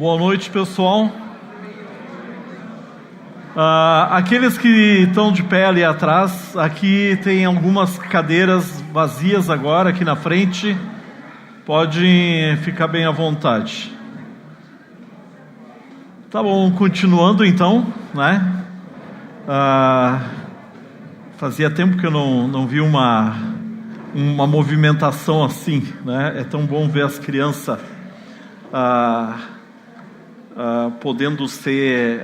Boa noite, pessoal. Aqueles que estão de pé ali atrás, aqui tem algumas cadeiras vazias agora aqui na frente. Podem ficar bem à vontade. Tá bom, continuando então, né? Fazia tempo que eu não vi uma movimentação assim, né? É tão bom ver as crianças podendo ser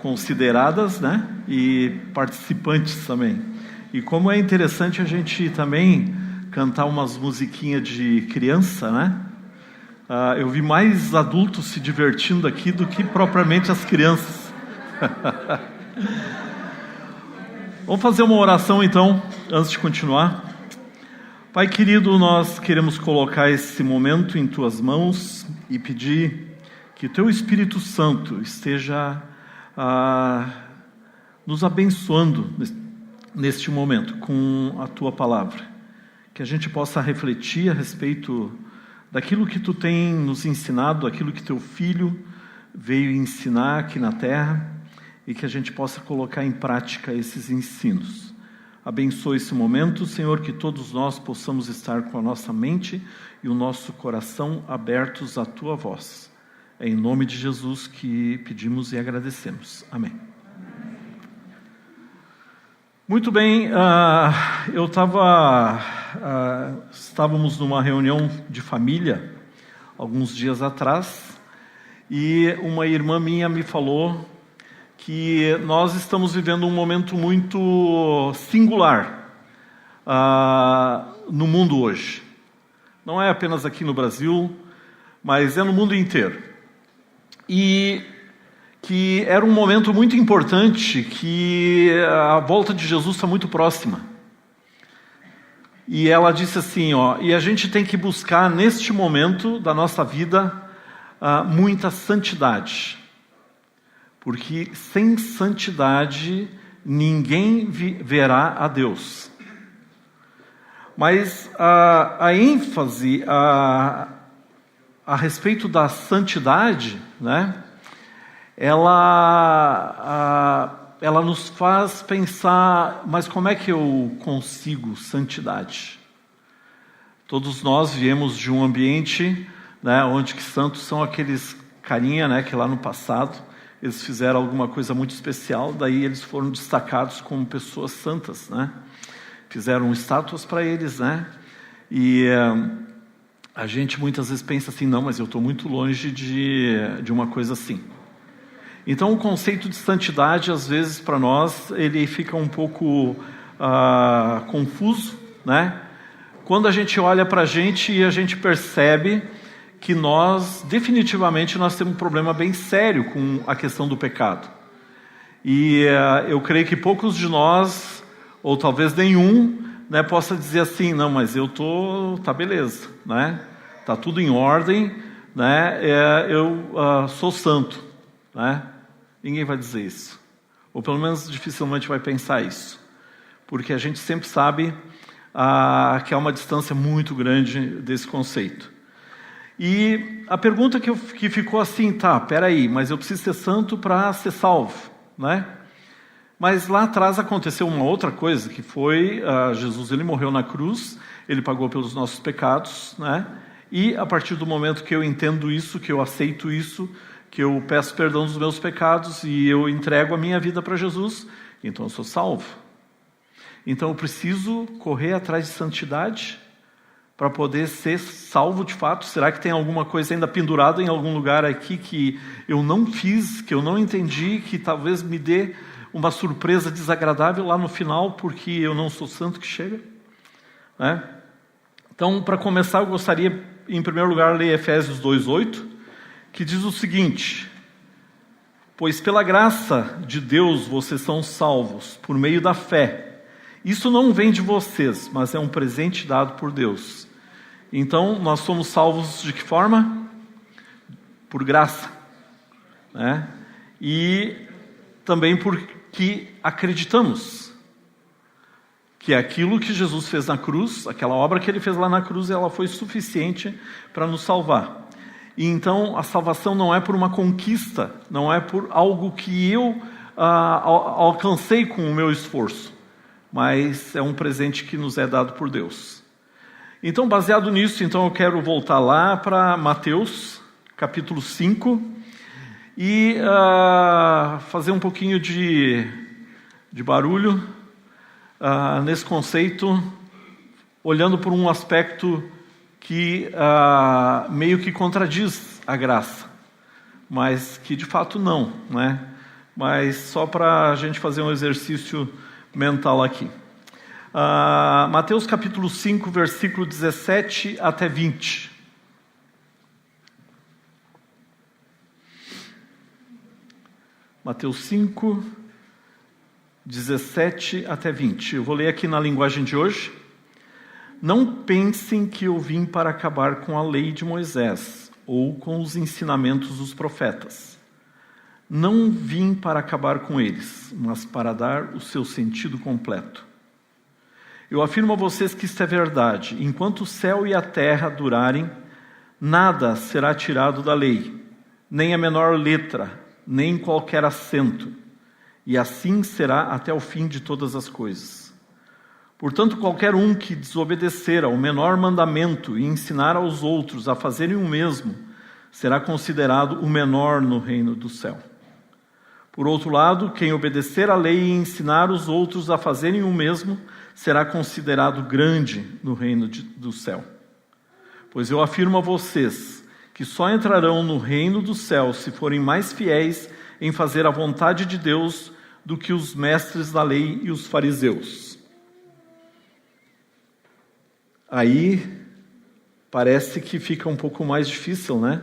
consideradas, né? E participantes também. E como é interessante a gente também cantar umas musiquinhas de criança, né? Eu vi mais adultos se divertindo aqui do que propriamente as crianças. Vamos fazer uma oração então, antes de continuar. Pai querido, nós queremos colocar esse momento em Tuas mãos e pedir que Teu Espírito Santo esteja nos abençoando neste momento com a Tua palavra. Que a gente possa refletir a respeito daquilo que Tu tem nos ensinado, aquilo que Teu Filho veio ensinar aqui na terra, e que a gente possa colocar em prática esses ensinos. Abençoe esse momento, Senhor, que todos nós possamos estar com a nossa mente e o nosso coração abertos à Tua voz. É em nome de Jesus que pedimos e agradecemos. Amém. Muito bem, estávamos numa reunião de família alguns dias atrás e uma irmã minha me falou que nós estamos vivendo um momento muito singular no mundo hoje. Não é apenas aqui no Brasil, mas é no mundo inteiro. E que era um momento muito importante, que a volta de Jesus está muito próxima. E ela disse assim, e a gente tem que buscar neste momento da nossa vida muita santidade. Porque sem santidade ninguém verá a Deus. Mas a ênfase a respeito da santidade, né, ela nos faz pensar, mas como é que eu consigo santidade? Todos nós viemos de um ambiente, né, onde que santos são aqueles carinha, né, que lá no passado eles fizeram alguma coisa muito especial, daí eles foram destacados como pessoas santas, né? Fizeram estátuas para eles, né? E a gente muitas vezes pensa assim, não, mas eu estou muito longe de uma coisa assim. Então o conceito de santidade, às vezes, para nós, ele fica um pouco confuso, né? Quando a gente olha para a gente e a gente percebe que definitivamente nós temos um problema bem sério com a questão do pecado. E eu creio que poucos de nós, ou talvez nenhum, né, possa dizer assim, não, mas tá beleza, né? Tá tudo em ordem, né? Eu sou santo, né? Ninguém vai dizer isso. Ou pelo menos dificilmente vai pensar isso. Porque a gente sempre sabe que há uma distância muito grande desse conceito. E a pergunta que ficou assim, peraí, mas eu preciso ser santo para ser salvo, né? Mas lá atrás aconteceu uma outra coisa, que foi, Jesus, ele morreu na cruz, ele pagou pelos nossos pecados, né? E a partir do momento que eu entendo isso, que eu aceito isso, que eu peço perdão dos meus pecados e eu entrego a minha vida para Jesus, então eu sou salvo. Então eu preciso correr atrás de santidade para poder ser salvo de fato. Será que tem alguma coisa ainda pendurada em algum lugar aqui que eu não fiz, que eu não entendi, que talvez me dê uma surpresa desagradável lá no final, porque eu não sou santo que chega? Né? Então, para começar, eu gostaria, em primeiro lugar, ler Efésios 2:8, que diz o seguinte: pois pela graça de Deus vocês são salvos, por meio da fé. Isso não vem de vocês, mas é um presente dado por Deus. Então, nós somos salvos de que forma? Por graça, né? E também porque acreditamos que aquilo que Jesus fez na cruz, aquela obra que Ele fez lá na cruz, ela foi suficiente para nos salvar. E então a salvação não é por uma conquista, não é por algo que eu alcancei com o meu esforço, mas é um presente que nos é dado por Deus. Então, baseado nisso, então eu quero voltar lá para Mateus, capítulo 5, e fazer um pouquinho de barulho nesse conceito, olhando por um aspecto que meio que contradiz a graça, mas que de fato não, né? Mas só para a gente fazer um exercício mental aqui. Mateus capítulo 5, versículo 17 até 20. Mateus 5, 17 até 20. Eu vou ler aqui na linguagem de hoje. Não pensem que eu vim para acabar com a lei de Moisés ou com os ensinamentos dos profetas. Não vim para acabar com eles, mas para dar o seu sentido completo. Eu afirmo a vocês que isto é verdade. Enquanto o céu e a terra durarem, nada será tirado da lei, nem a menor letra, nem qualquer acento. E assim será até o fim de todas as coisas. Portanto, qualquer um que desobedecer ao menor mandamento e ensinar aos outros a fazerem o mesmo, será considerado o menor no reino do céu. Por outro lado, quem obedecer à lei e ensinar os outros a fazerem o mesmo, será considerado grande no reino do céu. Pois eu afirmo a vocês que só entrarão no reino do céu se forem mais fiéis em fazer a vontade de Deus do que os mestres da lei e os fariseus. Aí parece que fica um pouco mais difícil, né?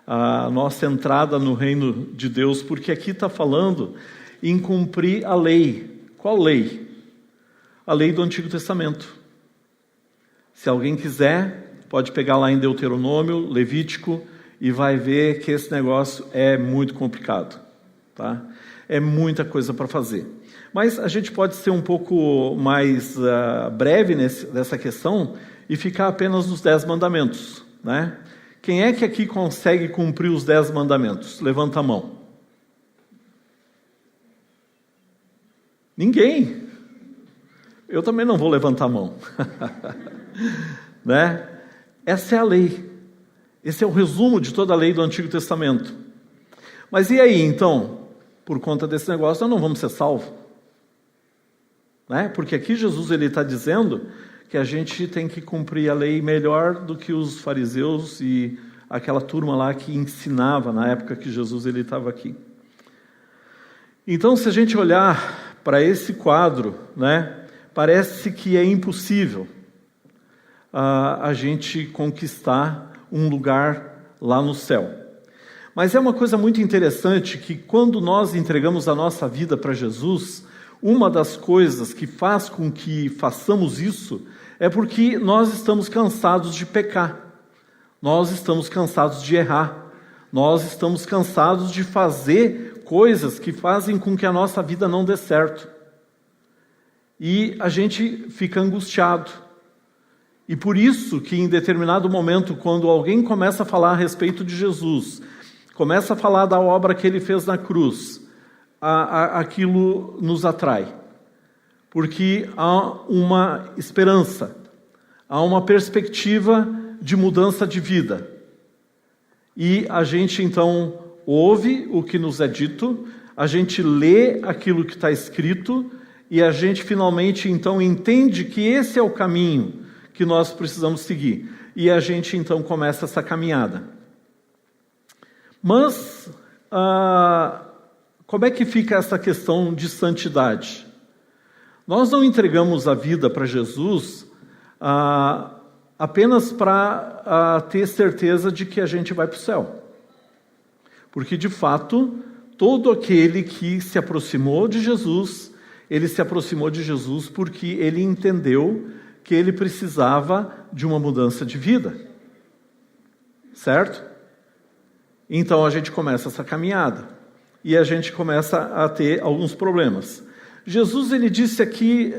A nossa entrada no reino de Deus, porque aqui está falando em cumprir a lei. Qual lei? A lei do Antigo Testamento. Se alguém quiser, pode pegar lá em Deuteronômio, Levítico, e vai ver que esse negócio é muito complicado, tá? É muita coisa para fazer. Mas a gente pode ser um pouco mais breve nessa questão e ficar apenas nos 10 mandamentos, né? Quem é que aqui consegue cumprir os 10 mandamentos? Levanta a mão. Ninguém. Eu também não vou levantar a mão. Né? Essa é a lei. Esse é o resumo de toda a lei do Antigo Testamento. Mas e aí, então? Por conta desse negócio, nós não vamos ser salvos. Né? Porque aqui Jesus está dizendo que a gente tem que cumprir a lei melhor do que os fariseus e aquela turma lá que ensinava na época que Jesus estava aqui. Então, se a gente olhar para esse quadro, né, parece que é impossível a gente conquistar um lugar lá no céu. Mas é uma coisa muito interessante que quando nós entregamos a nossa vida para Jesus, uma das coisas que faz com que façamos isso é porque nós estamos cansados de pecar, nós estamos cansados de errar, nós estamos cansados de fazer coisas que fazem com que a nossa vida não dê certo. E a gente fica angustiado. E por isso que em determinado momento, quando alguém começa a falar a respeito de Jesus, começa a falar da obra que ele fez na cruz, aquilo nos atrai. Porque há uma esperança, há uma perspectiva de mudança de vida. E a gente então ouve o que nos é dito, a gente lê aquilo que está escrito e a gente finalmente então entende que esse é o caminho que nós precisamos seguir. E a gente então começa essa caminhada. Mas como é que fica essa questão de santidade? Nós não entregamos a vida para Jesus apenas para ter certeza de que a gente vai para o céu. Porque, de fato, todo aquele que se aproximou de Jesus, ele se aproximou de Jesus porque ele entendeu que ele precisava de uma mudança de vida. Certo? Então, a gente começa essa caminhada. E a gente começa a ter alguns problemas. Jesus, ele disse aqui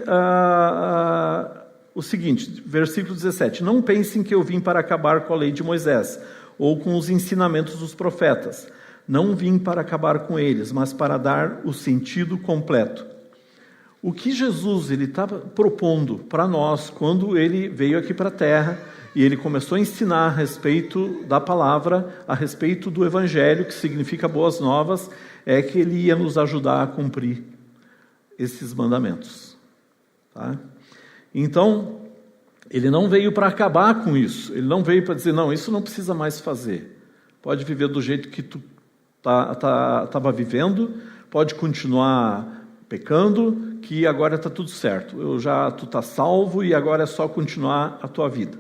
o seguinte, versículo 17, não pensem que eu vim para acabar com a lei de Moisés, ou com os ensinamentos dos profetas. Não vim para acabar com eles, mas para dar o sentido completo. O que Jesus estava propondo para nós quando ele veio aqui para a Terra e ele começou a ensinar a respeito da palavra, a respeito do Evangelho, que significa boas novas, é que ele ia nos ajudar a cumprir esses mandamentos. Tá? Então, ele não veio para acabar com isso. Ele não veio para dizer, não, isso não precisa mais fazer. Pode viver do jeito que tu estava vivendo, pode continuar pecando, que agora está tudo certo. Tu está salvo e agora é só continuar a tua vida.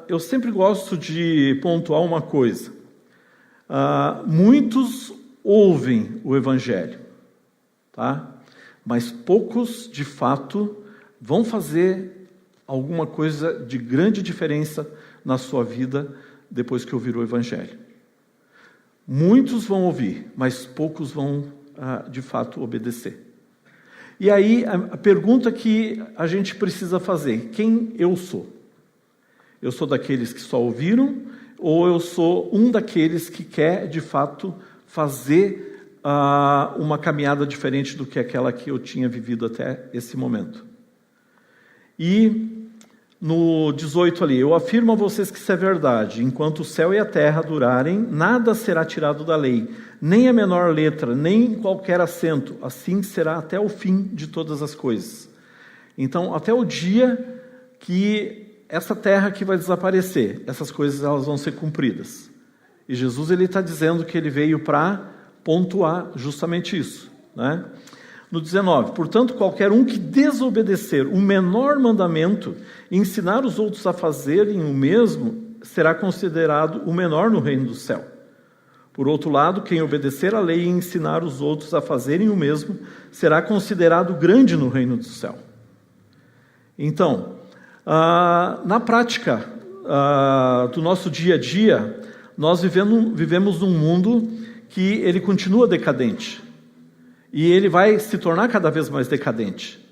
Eu sempre gosto de pontuar uma coisa. Muitos ouvem o Evangelho, tá? Mas poucos, de fato, vão fazer alguma coisa de grande diferença na sua vida depois que ouvir o Evangelho. Muitos vão ouvir, mas poucos vão, de fato, obedecer. E aí, a pergunta que a gente precisa fazer, quem eu sou? Eu sou daqueles que só ouviram, ou eu sou um daqueles que quer, de fato, fazer uma caminhada diferente do que aquela que eu tinha vivido até esse momento? E no 18 ali, eu afirmo a vocês que isso é verdade, enquanto o céu e a terra durarem, nada será tirado da lei, nem a menor letra, nem qualquer acento, assim será até o fim de todas as coisas. Então, até o dia que essa terra aqui vai desaparecer, essas coisas elas vão ser cumpridas. E Jesus está dizendo que ele veio para pontuar justamente isso, né? No 19, portanto, qualquer um que desobedecer o menor mandamento e ensinar os outros a fazerem o mesmo, será considerado o menor no reino do céu. Por outro lado, quem obedecer à lei e ensinar os outros a fazerem o mesmo, será considerado grande no reino do céu. Então, na prática do nosso dia a dia, nós vivemos num mundo que ele continua decadente. E ele vai se tornar cada vez mais decadente.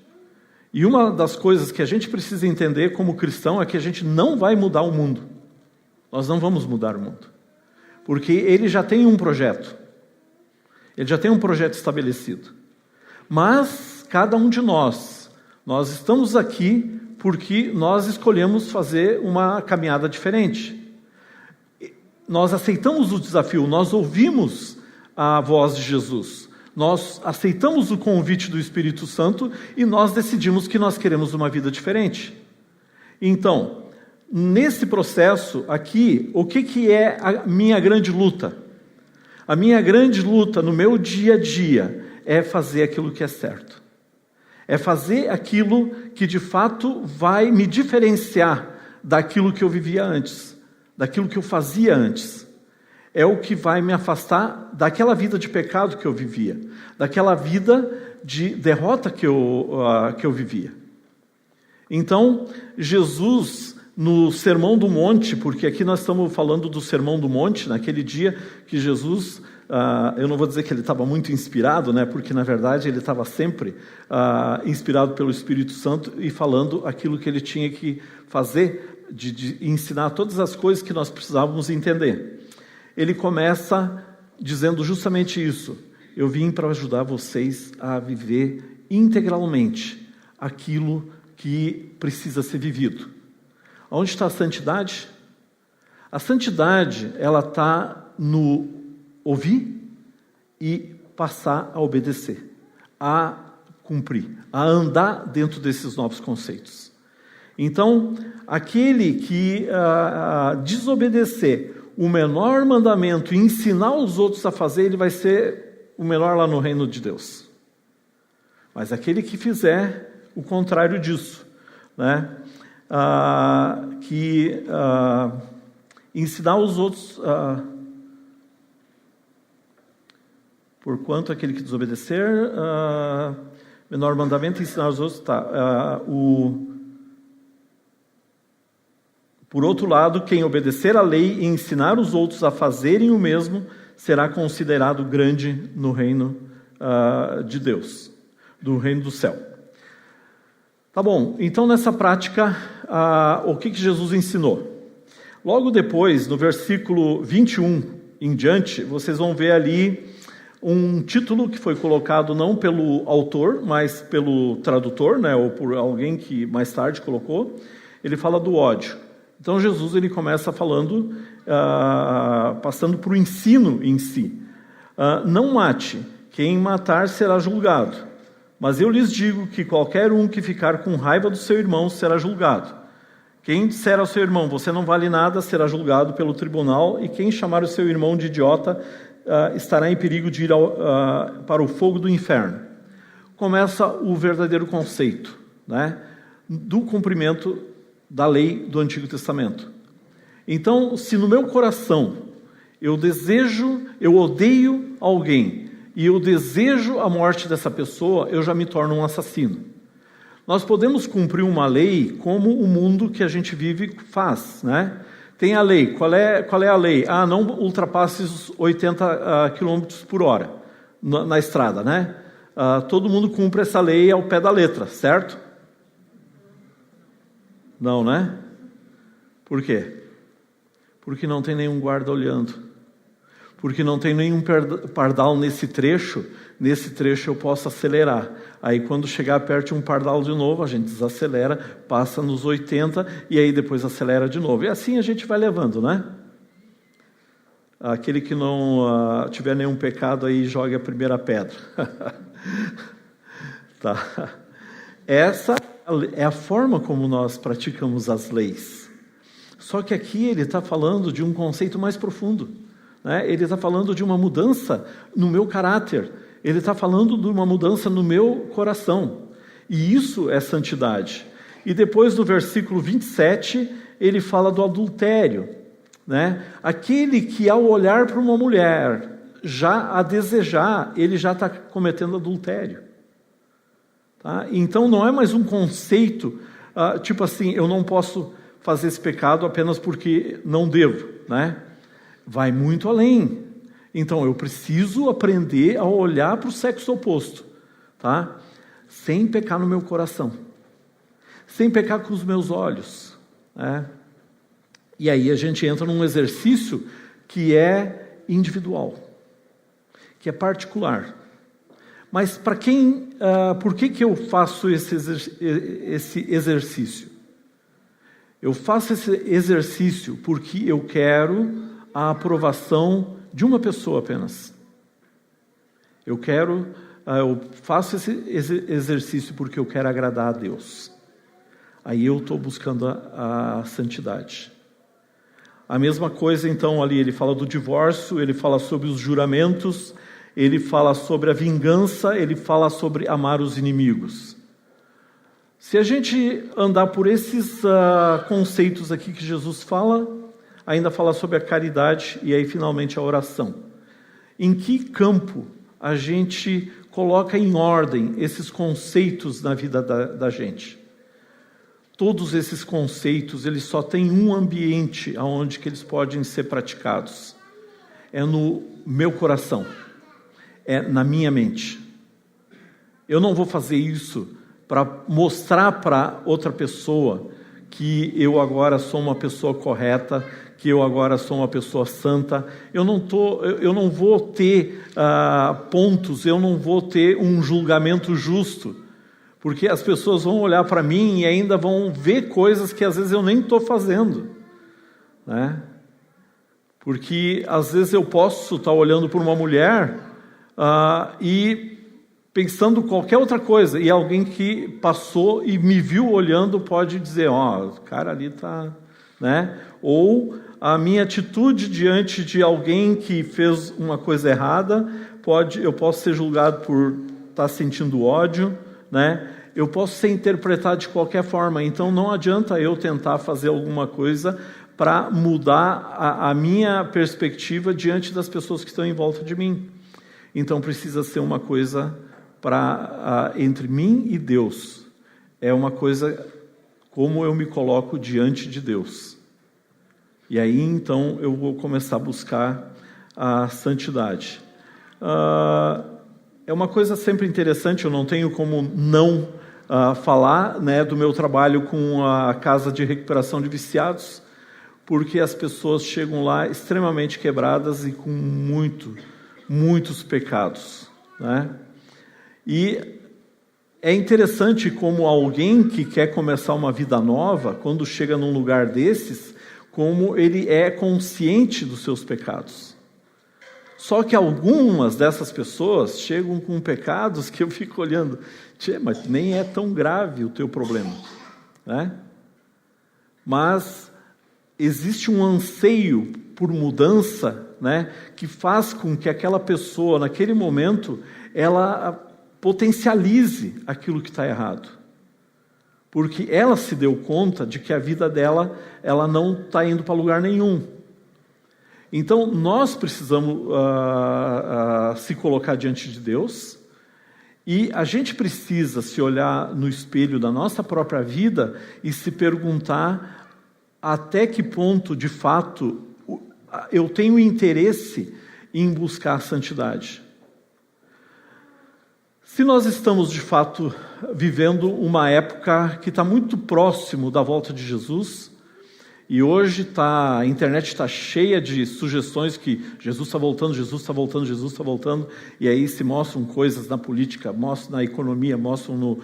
E uma das coisas que a gente precisa entender como cristão é que a gente não vai mudar o mundo. Nós não vamos mudar o mundo. Porque ele já tem um projeto. Ele já tem um projeto estabelecido. Mas, cada um de nós estamos aqui porque nós escolhemos fazer uma caminhada diferente. Nós aceitamos o desafio, nós ouvimos a voz de Jesus. Nós aceitamos o convite do Espírito Santo e nós decidimos que nós queremos uma vida diferente. Então, nesse processo aqui, o que é a minha grande luta? A minha grande luta no meu dia a dia é fazer aquilo que é certo. É fazer aquilo que de fato vai me diferenciar daquilo que eu vivia antes, daquilo que eu fazia antes. É o que vai me afastar daquela vida de pecado que eu vivia, daquela vida de derrota que eu vivia. Então, Jesus, no Sermão do Monte, porque aqui nós estamos falando do Sermão do Monte, naquele dia que Jesus, eu não vou dizer que ele estava muito inspirado, né, porque na verdade ele estava sempre inspirado pelo Espírito Santo e falando aquilo que ele tinha que fazer, de ensinar todas as coisas que nós precisávamos entender. Ele começa dizendo justamente isso. Eu vim para ajudar vocês a viver integralmente aquilo que precisa ser vivido. Onde está a santidade? A santidade, ela está no ouvir e passar a obedecer, a cumprir, a andar dentro desses novos conceitos. Então, aquele que desobedecer o menor mandamento e ensinar os outros a fazer, ele vai ser o menor lá no reino de Deus. Mas aquele que fizer o contrário disso, né? Ensinar os outros, porquanto aquele que desobedecer menor mandamento e ensinar os outros, Por outro lado, quem obedecer à lei e ensinar os outros a fazerem o mesmo, será considerado grande no reino de Deus, do reino do céu. Tá bom, então nessa prática, o que Jesus ensinou? Logo depois, no versículo 21 em diante, vocês vão ver ali um título que foi colocado não pelo autor, mas pelo tradutor, né, ou por alguém que mais tarde colocou. Ele fala do ódio. Então Jesus ele começa falando, passando para o ensino em si. Não mate, quem matar será julgado. Mas eu lhes digo que qualquer um que ficar com raiva do seu irmão será julgado. Quem disser ao seu irmão, você não vale nada, será julgado pelo tribunal, e quem chamar o seu irmão de idiota estará em perigo de ir para o fogo do inferno. Começa o verdadeiro conceito, né, do cumprimento da lei do Antigo Testamento. Então, se no meu coração eu odeio alguém e eu desejo a morte dessa pessoa, eu já me torno um assassino. Nós podemos cumprir uma lei como o mundo que a gente vive faz, né? Tem a lei. Qual é a lei? Não ultrapasse os 80 km por hora na estrada, né? Todo mundo cumpre essa lei ao pé da letra, certo? Não, né? Por quê? Porque não tem nenhum guarda olhando. Porque não tem nenhum pardal nesse trecho eu posso acelerar. Aí quando chegar perto de um pardal de novo, a gente desacelera, passa nos 80 e aí depois acelera de novo. E assim a gente vai levando, né? Aquele que não tiver nenhum pecado aí, jogue a primeira pedra. Tá. Essa é a forma como nós praticamos as leis. Só que aqui ele está falando de um conceito mais profundo. Ele está falando de uma mudança no meu caráter. Ele está falando de uma mudança no meu coração. E isso é santidade. E depois do versículo 27, ele fala do adultério. Aquele que ao olhar para uma mulher, já a desejar, ele já está cometendo adultério. Tá? Então não é mais um conceito, tipo assim, eu não posso fazer esse pecado apenas porque não devo, né? Vai muito além. Então eu preciso aprender a olhar para o sexo oposto, tá? Sem pecar no meu coração, sem pecar com os meus olhos, né? E aí a gente entra num exercício que é individual, que é particular. Mas para quem, por que eu faço esse exercício? Eu faço esse exercício porque eu quero a aprovação de uma pessoa apenas. Eu faço esse exercício porque eu quero agradar a Deus. Aí eu estou buscando a santidade. A mesma coisa, então, ali ele fala do divórcio, ele fala sobre os juramentos, ele fala sobre a vingança, ele fala sobre amar os inimigos. Se a gente andar por esses conceitos aqui que Jesus fala, ainda fala sobre a caridade e aí finalmente a oração. Em que campo a gente coloca em ordem esses conceitos na vida da gente? Todos esses conceitos, eles só têm um ambiente onde que eles podem ser praticados. É no meu coração. É na minha mente. Eu não vou fazer isso para mostrar para outra pessoa que eu agora sou uma pessoa correta, que eu agora sou uma pessoa santa. Eu não vou ter pontos, eu não vou ter um julgamento justo, porque as pessoas vão olhar para mim e ainda vão ver coisas que às vezes eu nem estou fazendo, né? Porque às vezes eu posso estar olhando para uma mulher e pensando qualquer outra coisa, e alguém que passou e me viu olhando pode dizer, o cara ali está, né? Ou a minha atitude diante de alguém que fez uma coisa errada, eu posso ser julgado por estar sentindo ódio, né? Eu posso ser interpretado de qualquer forma, então não adianta eu tentar fazer alguma coisa para mudar a minha perspectiva diante das pessoas que estão em volta de mim. Então precisa ser uma coisa entre mim e Deus. É uma coisa como eu me coloco diante de Deus. E aí então eu vou começar a buscar a santidade. É uma coisa sempre interessante, eu não tenho como não falar, né, do meu trabalho com a Casa de Recuperação de Viciados, porque as pessoas chegam lá extremamente quebradas e com muitos pecados, né? E é interessante como alguém que quer começar uma vida nova, quando chega num lugar desses, como ele é consciente dos seus pecados. Só que algumas dessas pessoas chegam com pecados que eu fico olhando, mas nem é tão grave o teu problema, né? Mas existe um anseio por mudança, né, que faz com que aquela pessoa, naquele momento, ela potencialize aquilo que está errado. Porque ela se deu conta de que a vida dela, ela não está indo para lugar nenhum. Então, nós precisamos se colocar diante de Deus, e a gente precisa se olhar no espelho da nossa própria vida e se perguntar até que ponto, de fato, eu tenho interesse em buscar a santidade. Se nós estamos, de fato, vivendo uma época que está muito próximo da volta de Jesus, e hoje a internet está cheia de sugestões que Jesus está voltando, Jesus está voltando, Jesus está voltando, e aí se mostram coisas na política, mostram na economia, mostram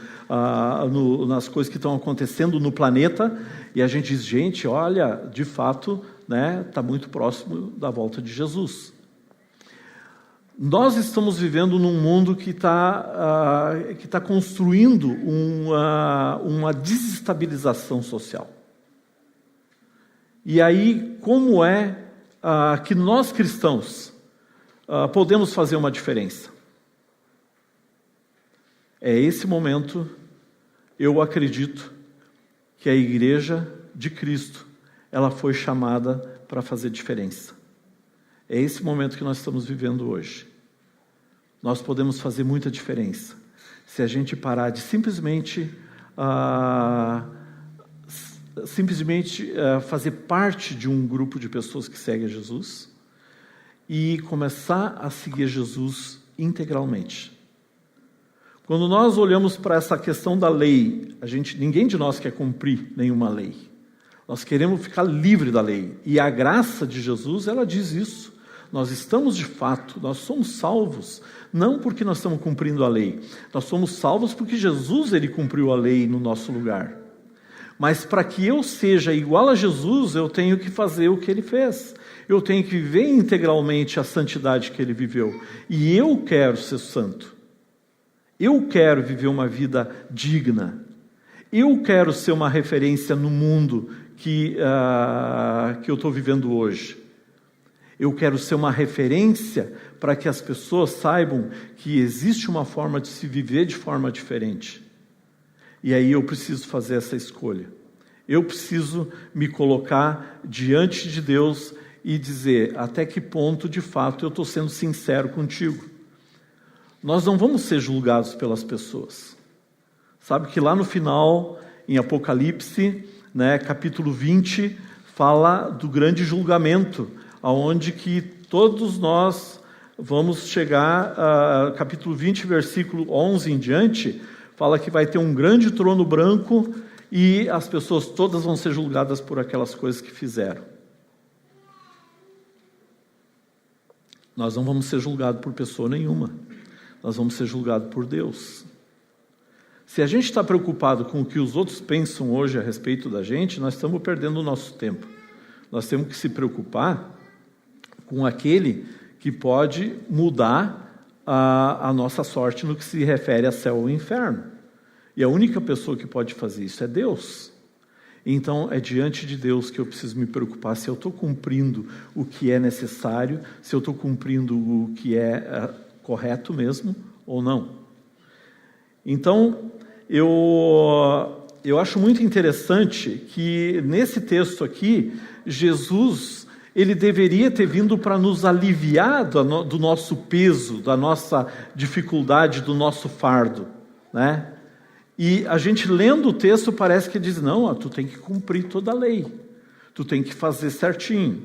nas coisas que estão acontecendo no planeta, e a gente diz, gente, olha, de fato, né, está muito próximo da volta de Jesus. Nós estamos vivendo num mundo que está construindo uma desestabilização social. E aí, como é que nós cristãos podemos fazer uma diferença? É esse momento, eu acredito, que a Igreja de Cristo, ela foi chamada para fazer diferença. É esse momento que nós estamos vivendo hoje. Nós podemos fazer muita diferença se a gente parar de simplesmente fazer parte de um grupo de pessoas que seguem a Jesus e começar a seguir Jesus integralmente. Quando nós olhamos para essa questão da lei, ninguém de nós quer cumprir nenhuma lei. Nós queremos ficar livre da lei. E a graça de Jesus, ela diz isso. Nós estamos de fato, nós somos salvos, não porque nós estamos cumprindo a lei. Nós somos salvos porque Jesus, ele cumpriu a lei no nosso lugar. Mas para que eu seja igual a Jesus, eu tenho que fazer o que ele fez. Eu tenho que viver integralmente a santidade que ele viveu. E eu quero ser santo. Eu quero viver uma vida digna. Eu quero ser uma referência no mundo que eu estou vivendo hoje. Eu quero ser uma referência para que as pessoas saibam que existe uma forma de se viver de forma diferente. E aí eu preciso fazer essa escolha. Eu preciso me colocar diante de Deus e dizer até que ponto, de fato, eu estou sendo sincero contigo. Nós não vamos ser julgados pelas pessoas. Sabe que lá no final, em Apocalipse, né, capítulo 20, fala do grande julgamento, aonde que todos nós vamos chegar, capítulo 20, versículo 11 em diante, fala que vai ter um grande trono branco e as pessoas todas vão ser julgadas por aquelas coisas que fizeram. Nós não vamos ser julgados por pessoa nenhuma. Nós vamos ser julgados por Deus. Se a gente está preocupado com o que os outros pensam hoje a respeito da gente, nós estamos perdendo o nosso tempo. Nós temos que se preocupar com aquele que pode mudar a nossa sorte no que se refere a céu ou inferno. E a única pessoa que pode fazer isso é Deus. Então, é diante de Deus que eu preciso me preocupar se eu estou cumprindo o que é necessário, se eu estou cumprindo o que é correto mesmo ou não. Então, eu acho muito interessante que nesse texto aqui, Jesus, ele deveria ter vindo para nos aliviar do nosso peso, da nossa dificuldade, do nosso fardo, né? E a gente lendo o texto parece que diz, não, tu tem que cumprir toda a lei, tu tem que fazer certinho.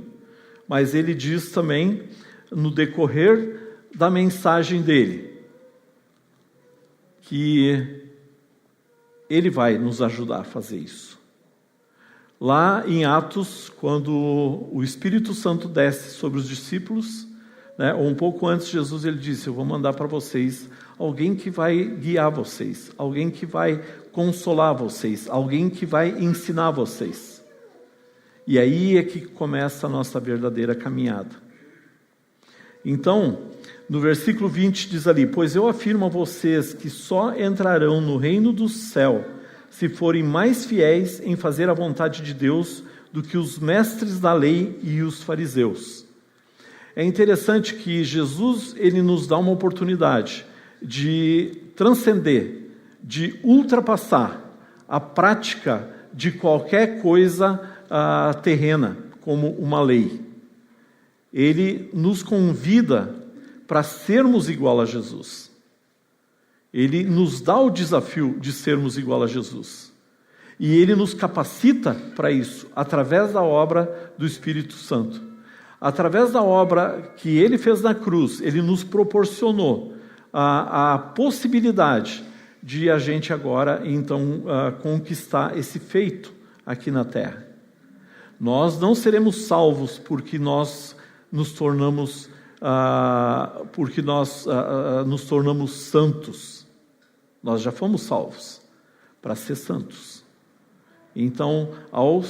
Mas ele diz também, no decorrer da mensagem dele, que ele vai nos ajudar a fazer isso. Lá em Atos, quando o Espírito Santo desce sobre os discípulos, né, ou um pouco antes, Jesus ele disse: eu vou mandar para vocês alguém que vai guiar vocês, alguém que vai consolar vocês, alguém que vai ensinar vocês. E aí é que começa a nossa verdadeira caminhada. Então, no versículo 20 diz ali: pois eu afirmo a vocês que só entrarão no reino do céu se forem mais fiéis em fazer a vontade de Deus do que os mestres da lei e os fariseus. É interessante que Jesus ele nos dá uma oportunidade de transcender, de ultrapassar a prática de qualquer coisa terrena, como uma lei. Ele nos convida para sermos igual a Jesus. Ele nos dá o desafio de sermos igual a Jesus. E Ele nos capacita para isso, através da obra do Espírito Santo. Através da obra que Ele fez na cruz, Ele nos proporcionou a possibilidade de a gente agora, então, conquistar esse feito aqui na terra. Nós não seremos salvos porque nós nos tornamos santos. Nós já fomos salvos para ser santos. Então, ao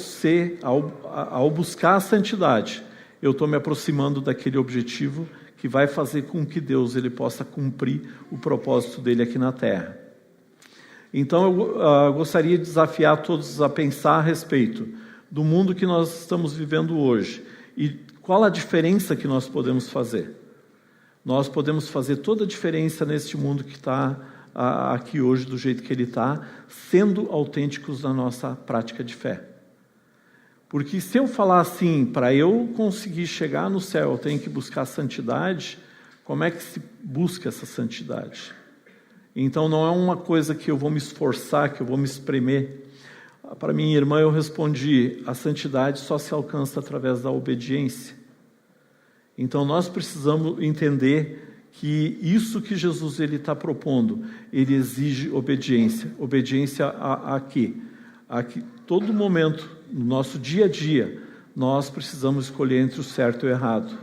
buscar a santidade, eu estou me aproximando daquele objetivo que vai fazer com que Deus ele possa cumprir o propósito dele aqui na terra. Então, eu gostaria de desafiar todos a pensar a respeito do mundo que nós estamos vivendo hoje e qual a diferença que nós podemos fazer. Nós podemos fazer toda a diferença neste mundo que está aqui hoje, do jeito que ele está, sendo autênticos na nossa prática de fé. Porque se eu falar assim, para eu conseguir chegar no céu, eu tenho que buscar santidade, como é que se busca essa santidade? Então não é uma coisa que eu vou me esforçar, que eu vou me espremer. Para minha irmã eu respondi: a santidade só se alcança através da obediência. Então nós precisamos entender que isso que Jesus ele está propondo, ele exige obediência. Obediência a quê? A que todo momento, no nosso dia a dia, nós precisamos escolher entre o certo e o errado.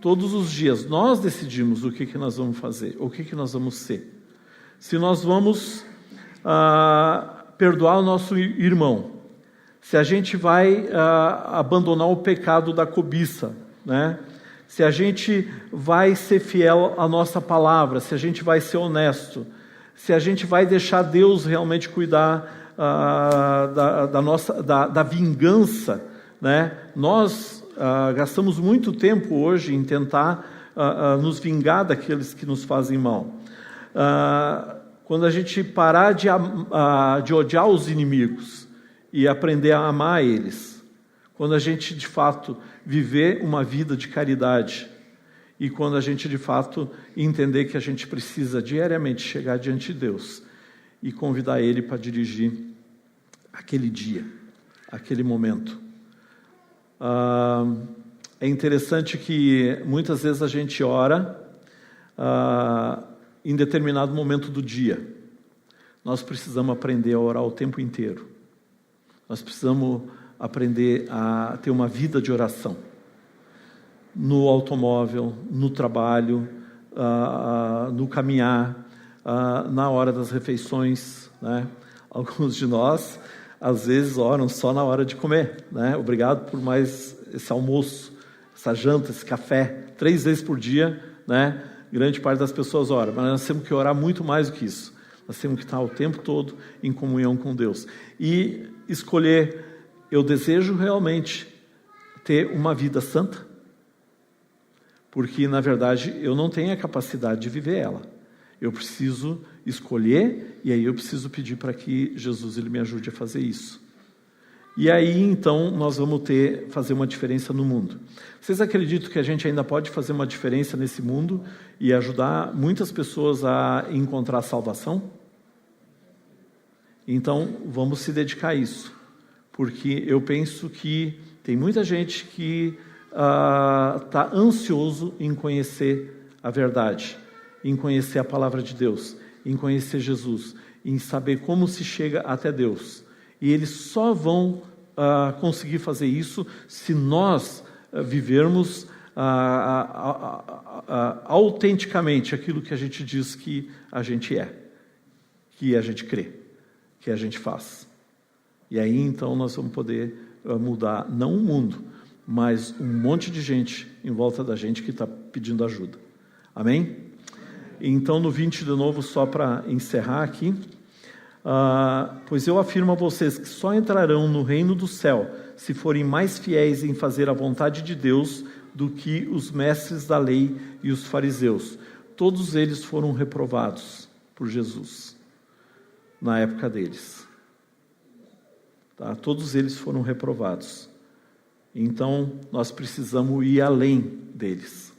Todos os dias nós decidimos o que nós vamos fazer, o que nós vamos ser. Se nós vamos perdoar o nosso irmão, se a gente vai abandonar o pecado da cobiça, né? Se a gente vai ser fiel à nossa palavra, se a gente vai ser honesto, se a gente vai deixar Deus realmente cuidar da vingança, né? Nós gastamos muito tempo hoje em tentar nos vingar daqueles que nos fazem mal. Quando a gente parar de odiar os inimigos e aprender a amar eles, quando a gente de fato viver uma vida de caridade e quando a gente de fato entender que a gente precisa diariamente chegar diante de Deus e convidar Ele para dirigir aquele dia, aquele momento. É interessante que muitas vezes a gente ora em determinado momento do dia. Nós precisamos aprender a orar o tempo inteiro. Nós precisamos aprender a ter uma vida de oração. No automóvel, no trabalho, no caminhar, na hora das refeições, né? Alguns de nós, às vezes, oram só na hora de comer, né? Obrigado por mais esse almoço, essa janta, esse café, 3 vezes por dia, né? Grande parte das pessoas ora, mas nós temos que orar muito mais do que isso. Nós temos que estar o tempo todo em comunhão com Deus. E escolher, eu desejo realmente ter uma vida santa, porque, na verdade, eu não tenho a capacidade de viver ela. Eu preciso escolher, e aí eu preciso pedir para que Jesus ele me ajude a fazer isso. E aí, então, nós vamos fazer uma diferença no mundo. Vocês acreditam que a gente ainda pode fazer uma diferença nesse mundo e ajudar muitas pessoas a encontrar salvação? Então, vamos se dedicar a isso. Porque eu penso que tem muita gente que está ansioso em conhecer a verdade, em conhecer a palavra de Deus, em conhecer Jesus, em saber como se chega até Deus. E eles só vão conseguir fazer isso se nós vivermos autenticamente aquilo que a gente diz que a gente é, que a gente crê, que a gente faz. E aí então nós vamos poder mudar não o mundo, mas um monte de gente em volta da gente que está pedindo ajuda. Amém? Então no 20 de novo, só para encerrar aqui, pois eu afirmo a vocês que só entrarão no reino do céu se forem mais fiéis em fazer a vontade de Deus do que os mestres da lei e os fariseus. Todos eles foram reprovados por Jesus na época deles. Tá? Todos eles foram reprovados. Então, nós precisamos ir além deles.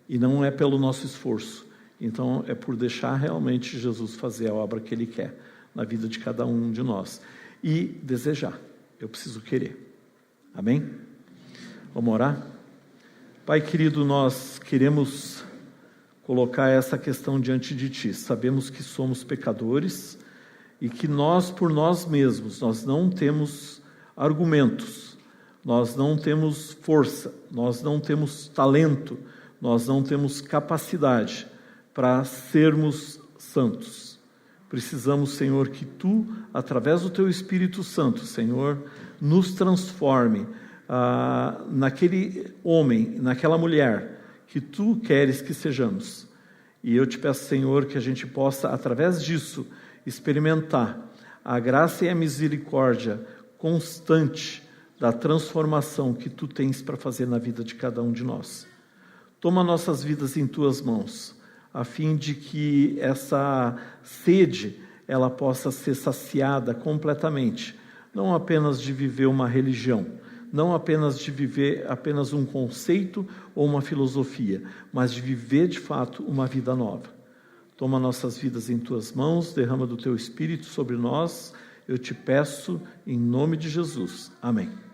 E não é pelo nosso esforço. Então, é por deixar realmente Jesus fazer a obra que Ele quer na vida de cada um de nós. E desejar. Eu preciso querer. Amém? Vamos orar? Pai querido, nós queremos colocar essa questão diante de Ti. Sabemos que somos pecadores e que nós, por nós mesmos, nós não temos argumentos, nós não temos força, nós não temos talento, nós não temos capacidade para sermos santos. Precisamos, Senhor, que Tu, através do Teu Espírito Santo, Senhor, nos transforme naquele homem, naquela mulher que Tu queres que sejamos. E eu te peço, Senhor, que a gente possa, através disso, experimentar a graça e a misericórdia constante da transformação que Tu tens para fazer na vida de cada um de nós. Toma nossas vidas em Tuas mãos, a fim de que essa sede ela possa ser saciada completamente, não apenas de viver uma religião, não apenas de viver apenas um conceito ou uma filosofia, mas de viver de fato uma vida nova. Toma nossas vidas em Tuas mãos, derrama do Teu Espírito sobre nós, eu te peço em nome de Jesus. Amém.